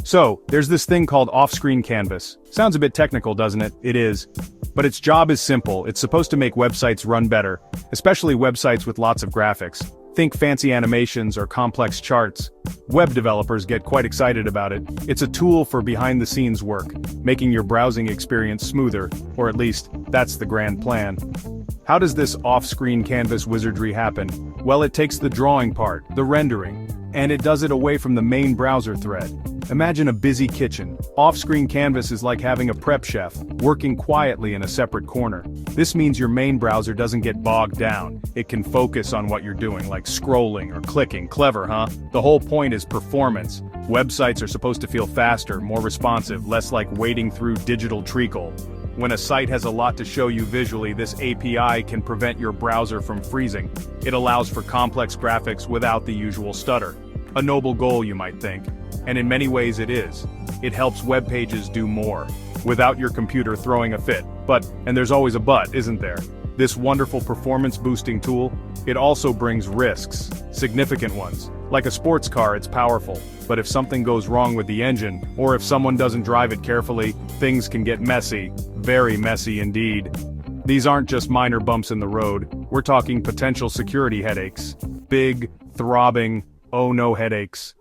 So, there's this thing called off-screen canvas. Sounds a bit technical, doesn't it? It is. But its job is simple. It's supposed to make websites run better, especially websites with lots of graphics. Think fancy animations or complex charts. Web developers get quite excited about it. It's a tool for behind-the-scenes work, making your browsing experience smoother, or at least, that's the grand plan. How does this off-screen canvas wizardry happen? Well, it takes the drawing part, the rendering, and it does it away from the main browser thread. Imagine a busy kitchen. Off-screen canvas is like having a prep chef, working quietly in a separate corner. This means your main browser doesn't get bogged down. It can focus on what you're doing, like scrolling or clicking. Clever, huh? The whole point is performance. Websites are supposed to feel faster, more responsive, less like wading through digital treacle. When a site has a lot to show you visually, this API can prevent your browser from freezing. It allows for complex graphics without the usual stutter. A noble goal, you might think. And in many ways it is. It helps web pages do more, without your computer throwing a fit. But, and there's always a but, isn't there? This wonderful performance-boosting tool, it also brings risks, significant ones. Like a sports car, it's powerful, but if something goes wrong with the engine, or if someone doesn't drive it carefully, things can get messy, very messy indeed. These aren't just minor bumps in the road, we're talking potential security headaches. Big, throbbing, oh no headaches.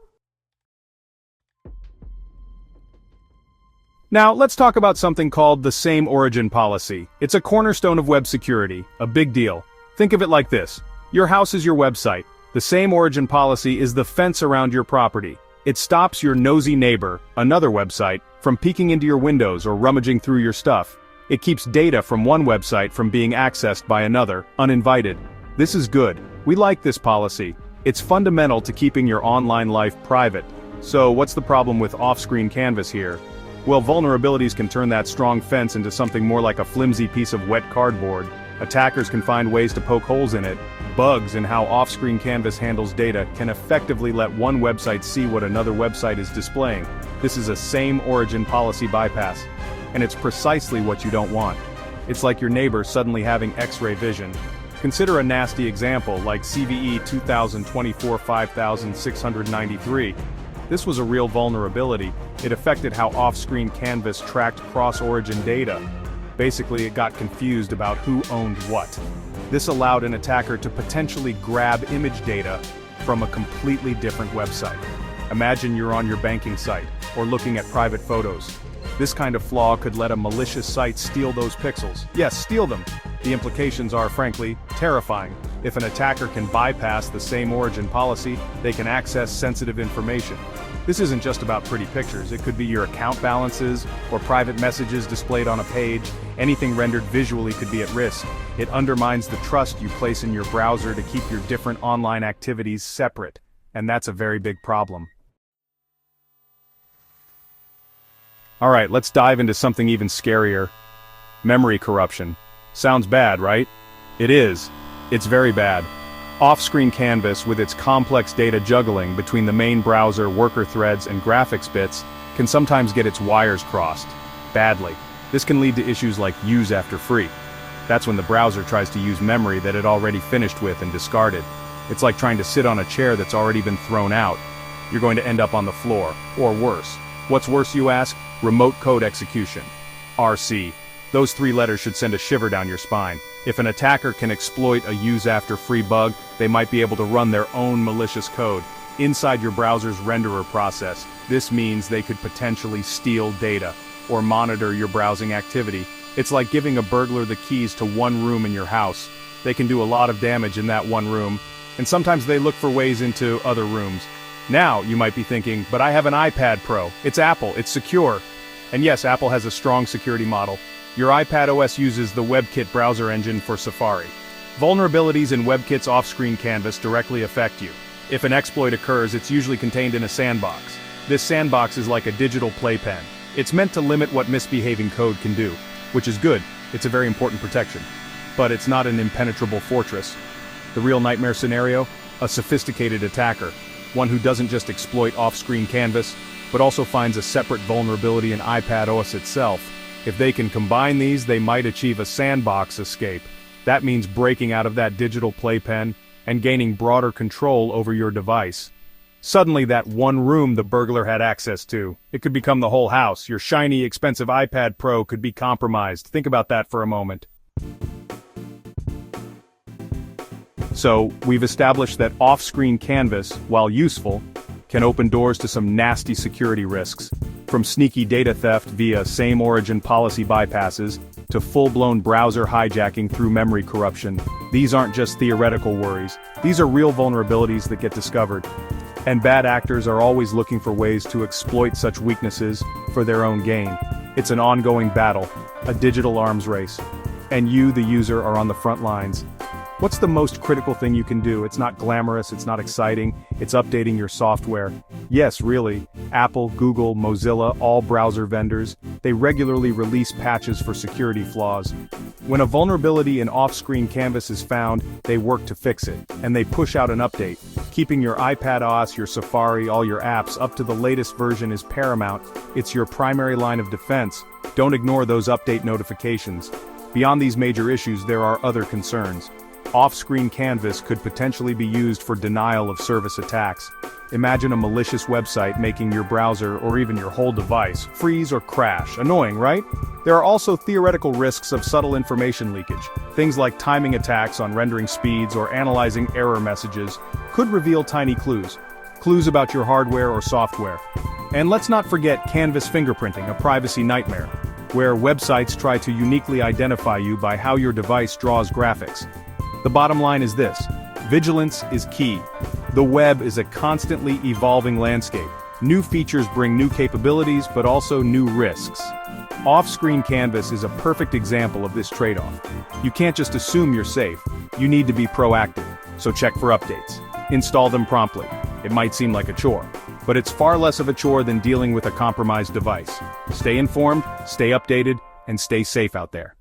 Now, let's talk about something called the same origin policy. It's a cornerstone of web security, a big deal. Think of it like this. Your house is your website. The same origin policy is the fence around your property. It stops your nosy neighbor, another website, from peeking into your windows or rummaging through your stuff. It keeps data from one website from being accessed by another, uninvited. This is good. We like this policy. It's fundamental to keeping your online life private. So, what's the problem with off-screen canvas here? Well, vulnerabilities can turn that strong fence into something more like a flimsy piece of wet cardboard. Attackers can find ways to poke holes in it. Bugs in how off-screen canvas handles data can effectively let one website see what another website is displaying. This is a same origin policy bypass. And it's precisely what you don't want. It's like your neighbor suddenly having X-ray vision. Consider a nasty example like CVE 2024-5693. This was a real vulnerability. It affected how off-screen canvas tracked cross-origin data. Basically, it got confused about who owned what. This allowed an attacker to potentially grab image data from a completely different website. Imagine you're on your banking site, or looking at private photos. This kind of flaw could let a malicious site steal those pixels. Yes, steal them. The implications are, frankly, terrifying. If an attacker can bypass the same origin policy, they can access sensitive information. This isn't just about pretty pictures. It could be your account balances, or private messages displayed on a page. Anything rendered visually could be at risk. It undermines the trust you place in your browser to keep your different online activities separate. And that's a very big problem. Alright, let's dive into something even scarier. Memory corruption. Sounds bad, right? It is. It's very bad. Off-screen canvas, with its complex data juggling between the main browser, worker threads, and graphics bits, can sometimes get its wires crossed. Badly. This can lead to issues like use after free. That's when the browser tries to use memory that it already finished with and discarded. It's like trying to sit on a chair that's already been thrown out. You're going to end up on the floor, or worse. What's worse, you ask? Remote code execution. RC. Those three letters should send a shiver down your spine. If an attacker can exploit a use-after-free bug, they might be able to run their own malicious code inside your browser's renderer process. This means they could potentially steal data or monitor your browsing activity. It's like giving a burglar the keys to one room in your house. They can do a lot of damage in that one room, and sometimes they look for ways into other rooms. Now, you might be thinking, but I have an iPad Pro. It's Apple, it's secure. And yes, Apple has a strong security model. Your iPad OS uses the WebKit browser engine for Safari. Vulnerabilities in WebKit's off-screen canvas directly affect you. If an exploit occurs, it's usually contained in a sandbox. This sandbox is like a digital playpen. It's meant to limit what misbehaving code can do, which is good. It's a very important protection. But it's not an impenetrable fortress. The real nightmare scenario? A sophisticated attacker. One who doesn't just exploit off-screen canvas, but also finds a separate vulnerability in iPad OS itself. If they can combine these, they might achieve a sandbox escape. That means breaking out of that digital playpen and gaining broader control over your device. Suddenly that one room the burglar had access to. It could become the whole house. Your shiny, expensive iPad Pro could be compromised. Think about that for a moment. So, we've established that off-screen canvas, while useful, can open doors to some nasty security risks. From sneaky data theft via same-origin policy bypasses, to full-blown browser hijacking through memory corruption. These aren't just theoretical worries. These are real vulnerabilities that get discovered. And bad actors are always looking for ways to exploit such weaknesses for their own gain. It's an ongoing battle, a digital arms race. And you, the user, are on the front lines. What's the most critical thing you can do? It's not glamorous, it's not exciting, it's updating your software. Yes, really, Apple, Google, Mozilla, all browser vendors, they regularly release patches for security flaws. When a vulnerability in off-screen canvas is found, they work to fix it, and they push out an update. Keeping your iPad OS, your Safari, all your apps up to the latest version is paramount. It's your primary line of defense. Don't ignore those update notifications. Beyond these major issues, there are other concerns. Off-screen canvas could potentially be used for denial of service attacks. Imagine a malicious website making your browser or even your whole device freeze or crash. Annoying, right? There are also theoretical risks of subtle information leakage. Things like timing attacks on rendering speeds or analyzing error messages could reveal tiny clues. Clues about your hardware or software. And let's not forget canvas fingerprinting, a privacy nightmare, where websites try to uniquely identify you by how your device draws graphics. The bottom line is this: vigilance is key. The web is a constantly evolving landscape. New features bring new capabilities, but also new risks. Off-screen canvas is a perfect example of this trade-off. You can't just assume you're safe. You need to be proactive. So check for updates. Install them promptly. It might seem like a chore, but it's far less of a chore than dealing with a compromised device. Stay informed, stay updated, and stay safe out there.